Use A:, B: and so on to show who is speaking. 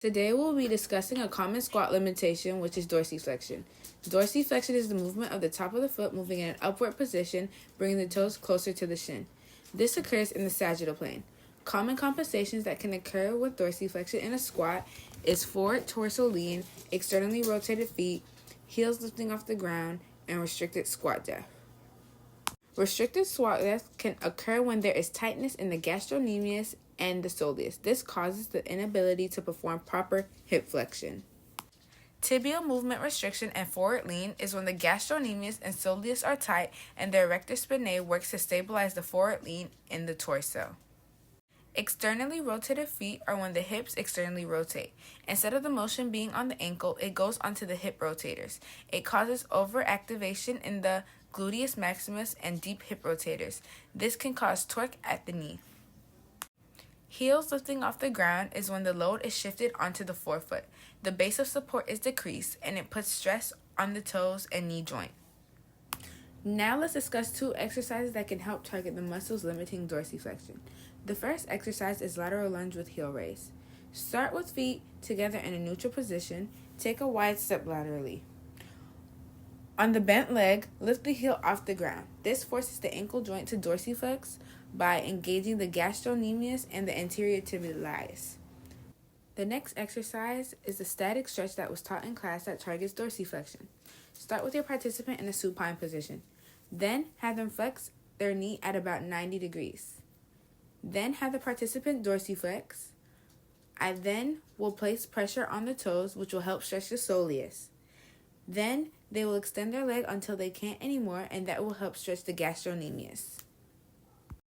A: Today we'll be discussing a common squat limitation, which is dorsiflexion. Dorsiflexion is the movement of the top of the foot moving in an upward position, bringing the toes closer to the shin. This occurs in the sagittal plane. Common compensations that can occur with dorsiflexion in a squat is forward torso lean, externally rotated feet, heels lifting off the ground, and restricted squat depth. Restricted squat depth can occur when there is tightness in the gastrocnemius and the soleus. This causes the inability to perform proper hip flexion. Tibial movement restriction and forward lean is when the gastrocnemius and soleus are tight and the erector spinae works to stabilize the forward lean in the torso. Externally rotated feet are when the hips externally rotate. Instead of the motion being on the ankle, it goes onto the hip rotators. It causes overactivation in the gluteus maximus and deep hip rotators. This can cause torque at the knee. Heels lifting off the ground is when the load is shifted onto the forefoot. The base of support is decreased and it puts stress on the toes and knee joint. Now let's discuss two exercises that can help target the muscles limiting dorsiflexion. The first exercise is lateral lunge with heel raise. Start with feet together in a neutral position. Take a wide step laterally. On the bent leg, lift the heel off the ground. This forces the ankle joint to dorsiflex by engaging the gastrocnemius and the anterior tibialis. The next exercise is the static stretch that was taught in class that targets dorsiflexion. Start with your participant in a supine position. Then have them flex their knee at about 90 degrees. Then have the participant dorsiflex. I then will place pressure on the toes, which will help stretch the soleus. Then they will extend their leg until they can't anymore, and that will help stretch the gastrocnemius.